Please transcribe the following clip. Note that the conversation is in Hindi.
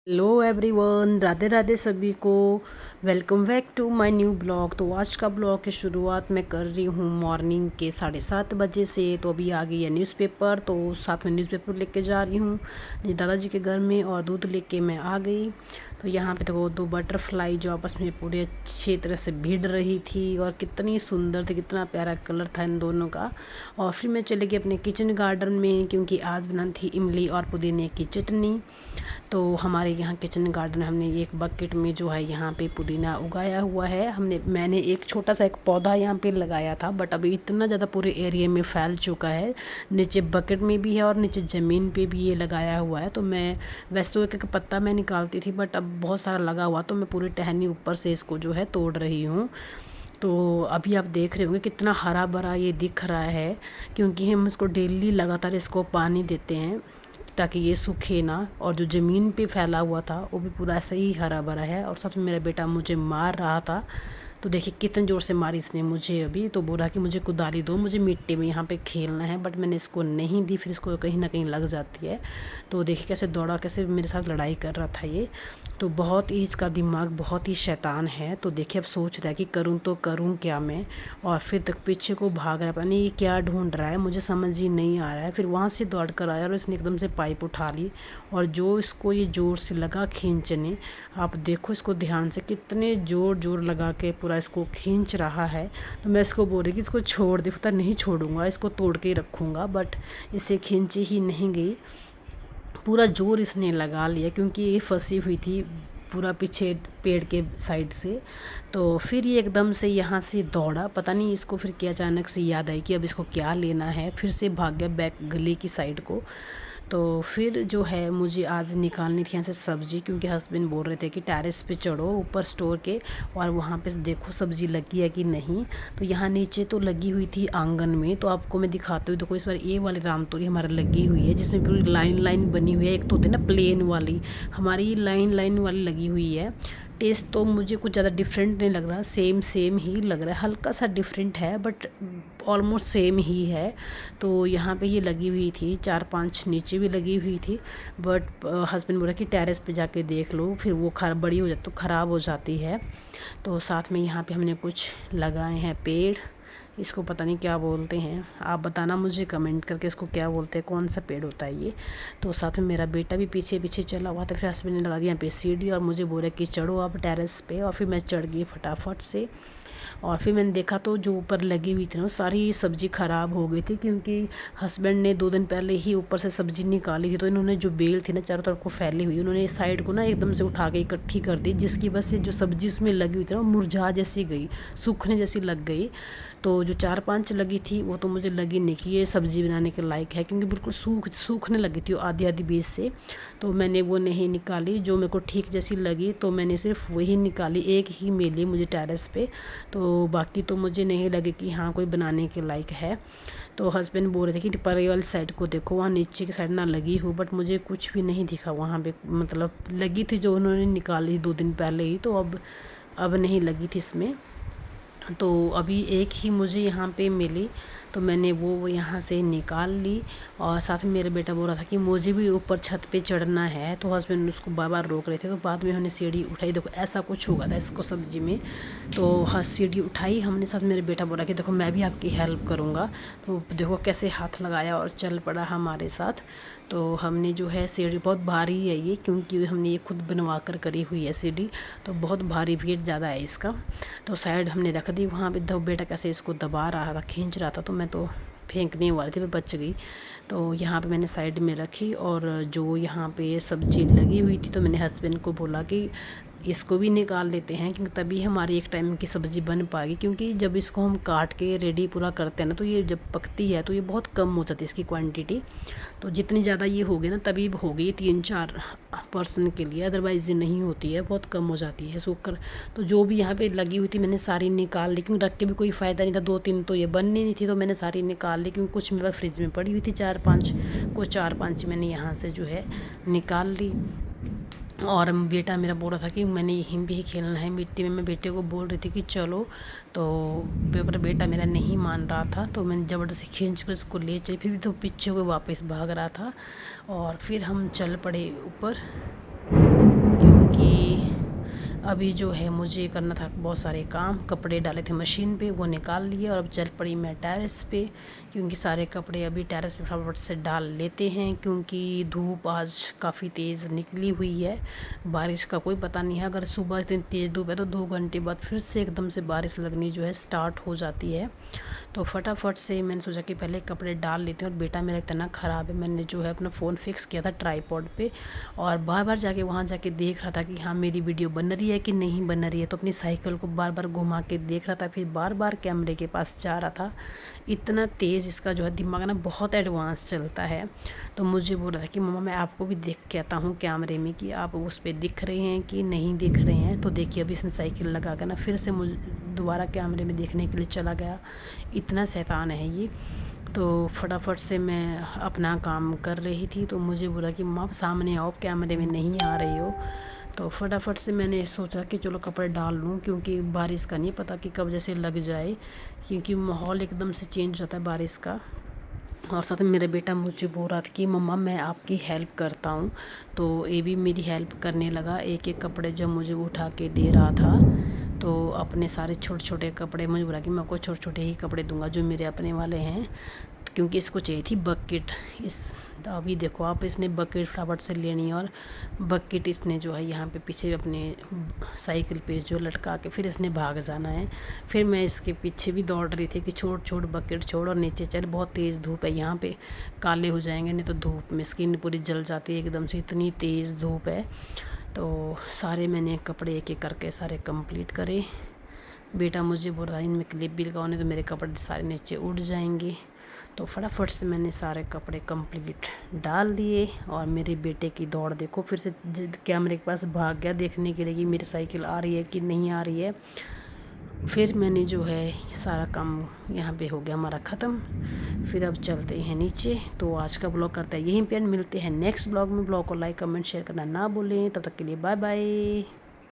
हेलो एवरीवन, राधे राधे सभी को। Welcome back to my new blog. तो आज का ब्लॉग की शुरुआत मैं कर रही हूँ मॉर्निंग के 7:30 बजे से। तो अभी आ गई है न्यूज़पेपर, तो साथ में न्यूज़पेपर लेके जा रही हूँ दादाजी के घर में, और दूध लेके मैं आ गई। तो यहाँ पे तो वो दो बटरफ्लाई जो आपस में पूरे अच्छी तरह से भिड़ रही थी, और कितनी सुंदर थी, कितना प्यारा कलर था इन दोनों का। और फिर मैं चली गई अपने किचन गार्डन में, क्योंकि आज बनानी थी इमली और पुदीने की चटनी। तो हमारे यहाँ किचन गार्डन हमने एक बकेट में जो है यहाँ पे पुदीना उगाया हुआ है। मैंने एक छोटा सा एक पौधा यहाँ पे लगाया था, बट अभी इतना ज़्यादा पूरे एरिया में फैल चुका है। नीचे बकेट में भी है और नीचे ज़मीन पे भी ये लगाया हुआ है। तो मैं वैसे तो एक एक पत्ता मैं निकालती थी, बट अब बहुत सारा लगा हुआ, तो मैं पूरी टहनी ऊपर से इसको जो है तोड़ रही हूँ। तो अभी आप देख रहे होंगे कितना हरा भरा ये दिख रहा है, क्योंकि हम इसको डेली लगातार इसको पानी देते हैं ताकि ये सूखे ना। और जो ज़मीन पे फैला हुआ था वो भी पूरा ऐसा ही हरा भरा है। और साथ में मेरा बेटा मुझे मार रहा था, तो देखिए कितने ज़ोर से मारी इसने मुझे। अभी तो बोला कि मुझे कुदाली दो, मुझे मिट्टी में यहाँ पे खेलना है, बट मैंने इसको नहीं दी। फिर इसको कहीं ना कहीं लग जाती है। तो देखिए कैसे दौड़ा, कैसे मेरे साथ लड़ाई कर रहा था ये। तो बहुत ही इसका दिमाग बहुत ही शैतान है। तो देखिए अब सोच रहा है कि करूँ तो करूँ क्या मैं। और फिर तक पीछे को भाग रहा है, पता नहीं ये क्या ढूंढ रहा है, मुझे समझ ही नहीं आ रहा है। फिर वहाँ से दौड़ कर आया और इसने एकदम से पाइप उठा ली, और जो इसको ये ज़ोर से लगा खींचने। आप देखो इसको ध्यान से, कितने ज़ोर लगा के पूरा इसको खींच रहा है। तो मैं इसको बोल रही कि इसको छोड़ दे, पता नहीं छोड़ूंगा, इसको तोड़ के ही रखूँगा, बट इसे खींची ही नहीं गई। पूरा जोर इसने लगा लिया, क्योंकि ये फंसी हुई थी पूरा पीछे पेड़ के साइड से। तो फिर ये एकदम से यहाँ से दौड़ा, पता नहीं इसको फिर क्या अचानक से याद आई कि अब इसको क्या लेना है। फिर से भाग गया बैक गली की साइड को। तो फिर जो है मुझे आज निकालनी थी यहाँ से सब्ज़ी, क्योंकि हस्बैंड बोल रहे थे कि टेरेस पे चढ़ो ऊपर स्टोर के, और वहाँ पे देखो सब्ज़ी लगी है कि नहीं। तो यहाँ नीचे तो लगी हुई थी आंगन में, तो आपको मैं दिखाती हूँ। देखो इस बार ये वाली रामतोरी हमारे लगी हुई है, जिसमें पूरी लाइन लाइन बनी हुई है। एक तो होती है ना प्लेन वाली, हमारी लाइन लाइन वाली लगी हुई है। टेस्ट तो मुझे कुछ ज़्यादा डिफरेंट नहीं लग रहा, सेम सेम ही लग रहा है, हल्का सा डिफरेंट है बट ऑलमोस्ट सेम ही है। तो यहाँ पे ये लगी हुई थी, 4-5 नीचे भी लगी हुई थी, बट हस्बैंड बोला कि टेरेस पे जाके देख लो, फिर वो बड़ी हो जाती तो ख़राब हो जाती है। तो साथ में यहाँ पे हमने कुछ लगाए हैं पेड़, इसको पता नहीं क्या बोलते हैं, आप बताना मुझे कमेंट करके इसको क्या बोलते हैं, कौन सा पेड़ होता है ये। तो साथ में मेरा बेटा भी पीछे पीछे चला हुआ था। फिर हस्बैंड ने लगा दिया यहाँ पे सीढ़ी, और मुझे बोला कि चढ़ो आप टेरेस पे। और फिर मैं चढ़ गई फटाफट से। और फिर मैंने देखा तो जो ऊपर लगी हुई थी ना, सारी सब्ज़ी ख़राब हो गई थी, क्योंकि हस्बैंड ने 2 दिन पहले ही ऊपर से सब्ज़ी निकाली थी। तो इन्होंने जो बेल थी ना चारों तरफ को फैली हुई, उन्होंने इस साइड को ना एकदम से उठा के इकट्ठी कर दी, जिसकी वजह से जो सब्ज़ी उसमें लगी हुई थी ना वो मुरझा जैसी गई, सूखने जैसी लग गई। तो जो 4-5 लगी थी वो तो मुझे लगी नहीं कि ये सब्ज़ी बनाने के लायक है, क्योंकि बिल्कुल सूखने लगी थी आधी आधी बीज से। तो मैंने वो नहीं निकाली, जो मेरे को ठीक जैसी लगी तो मैंने सिर्फ वही निकाली, एक ही मिली मुझे टेरेस पे। तो बाकी तो मुझे नहीं लगे कि हाँ कोई बनाने के लायक है। तो हस्बैंड बोल रहे थे कि परे वाली साइड को देखो, वहाँ नीचे की साइड ना लगी हो, बट मुझे कुछ भी नहीं दिखा वहाँ पे। मतलब लगी थी जो उन्होंने निकाली 2 दिन पहले ही, तो अब नहीं लगी थी इसमें। तो अभी एक ही मुझे यहाँ पे मिली, तो मैंने वो यहाँ से निकाल ली। और साथ में मेरा बेटा बोल रहा था कि मुझे भी ऊपर छत पे चढ़ना है, तो हस्बैंड उसको बार बार रोक रहे थे। तो बाद में हमने सीढ़ी उठाई, देखो ऐसा कुछ होगा था इसको सब्जी में। तो हाँ सीढ़ी उठाई हमने, साथ मेरे बेटा बोला कि देखो मैं भी आपकी हेल्प करूँगा। तो देखो कैसे हाथ लगाया और चल पड़ा हमारे साथ। तो हमने जो है सीढ़ी, बहुत भारी है ये, क्योंकि हमने ये खुद बनवा कर करी हुई है सीढ़ी, तो बहुत भारी वेट ज़्यादा है इसका। तो साइड हमने रख दी वहाँ पे। दो बेटा कैसे इसको दबा रहा था, खींच रहा था, तो मैं तो फेंकने वाली थी, मैं बच गई। तो यहाँ पे मैंने साइड में रखी, और जो यहाँ पे सब्ज़ी लगी हुई थी तो मैंने हस्बैंड को बोला कि इसको भी निकाल लेते हैं, क्योंकि तभी हमारी एक टाइम की सब्ज़ी बन पाएगी। क्योंकि जब इसको हम काट के रेडी पूरा करते हैं ना, तो ये जब पकती है तो ये बहुत कम हो जाती है इसकी क्वांटिटी। तो जितनी ज़्यादा ये होगी ना तभी होगी 3-4 पर्सन के लिए, अदरवाइज़ ये नहीं होती है, बहुत कम हो जाती है सूख कर। तो जो भी यहाँ पे लगी हुई थी मैंने सारी निकाल ली, क्योंकि रख के भी कोई फ़ायदा नहीं था, 2-3 तो ये बननी नहीं थी, तो मैंने सारी निकाल ली। क्योंकि कुछ मेरे फ्रिज में पड़ी हुई थी 4-5, को 4-5 मैंने यहाँ से जो है निकाल ली। और बेटा मेरा बोल रहा था कि मैंने यहीं पे ही खेलना है मिट्टी में, मैं बेटे को बोल रही थी कि चलो, तो पर बेटा मेरा नहीं मान रहा था। तो मैंने ज़बरदस्ती खींच कर इसको ले चली, फिर भी तो पीछे को वापस भाग रहा था। और फिर हम चल पड़े ऊपर। अभी जो है मुझे करना था बहुत सारे काम, कपड़े डाले थे मशीन पे वो निकाल लिए और अब चल पड़ी मैं टेरेस पे, क्योंकि सारे कपड़े अभी टेरेस पे फटाफट से डाल लेते हैं, क्योंकि धूप आज काफ़ी तेज़ निकली हुई है। बारिश का कोई पता नहीं है, अगर सुबह इतनी तेज़ धूप है तो 2 घंटे बाद फिर से एकदम से बारिश लगनी जो है स्टार्ट हो जाती है। तो फटाफट से मैंने सोचा कि पहले कपड़े डाल लेते हैं। और बेटा मेरा इतना ख़राब है, मैंने जो है अपना फ़ोन फिक्स किया था ट्राईपॉड पे और बार बार जाके वहाँ जाके देख रहा था कि हाँ मेरी वीडियो बन रही है कि नहीं बन रही है। तो अपनी साइकिल को बार बार घुमा के देख रहा था, फिर बार बार कैमरे के पास जा रहा था। इतना तेज़ इसका जो है दिमाग ना बहुत एडवांस चलता है। तो मुझे बोल रहा था कि मम्मा मैं आपको भी देख के आता हूँ कैमरे में कि आप उस पर दिख रहे हैं कि नहीं दिख रहे हैं। तो देखिए अभी इसने साइकिल लगा कर ना फिर से मुझे दोबारा कैमरे में देखने के लिए चला गया। इतना शैतान है ये। तो फटाफट से मैं अपना काम कर रही थी तो मुझे बोला कि मम्मा सामने आओ, कैमरे में नहीं आ रही हो। तो फटाफट से मैंने सोचा कि चलो कपड़े डाल लूँ, क्योंकि बारिश का नहीं पता कि कब जैसे लग जाए, क्योंकि माहौल एकदम से चेंज होता है बारिश का। और साथ में मेरा बेटा मुझे बोल रहा था कि मम्मा मैं आपकी हेल्प करता हूँ। तो ये भी मेरी हेल्प करने लगा, एक एक कपड़े जो मुझे उठा के दे रहा था। तो अपने सारे छोटे छोटे कपड़े मुझे बोला कि मैं आपको छोटे छोटे ही कपड़े दूंगा जो मेरे अपने वाले हैं, क्योंकि इसको चाहिए थी बकेट। तो अभी देखो आप, इसने बकेट फटाफट से लेनी है और बकेट इसने जो है यहाँ पे पीछे अपने साइकिल पे जो लटका के फिर इसने भाग जाना है। फिर मैं इसके पीछे भी दौड़ रही थी कि छोड़ छोड़ बकेट छोड़ और नीचे चल, बहुत तेज़ धूप है यहाँ पे, काले हो जाएंगे नहीं तो धूप में स्किन पूरी जल जाती है एकदम से, इतनी तेज़ धूप है। तो सारे मैंने कपड़े एक एक करके सारे कंप्लीट करे। बेटा मुझे बोल रहा है इनमें क्लिप भी लगाओ नहीं तो मेरे कपड़े सारे नीचे उड़ जाएंगे। तो फटाफट से मैंने सारे कपड़े कंप्लीट डाल दिए और मेरे बेटे की दौड़ देखो, फिर से कैमरे के पास भाग गया देखने के लिए कि मेरी साइकिल आ रही है कि नहीं आ रही है। फिर मैंने जो है सारा काम यहाँ पे हो गया हमारा ख़त्म। फिर अब चलते हैं नीचे। तो आज का ब्लॉग करते हैं यहीं पे, मिलते हैं नेक्स्ट ब्लॉग में। ब्लॉग को लाइक कमेंट शेयर करना ना भूलें। तब तक के लिए बाय बाय।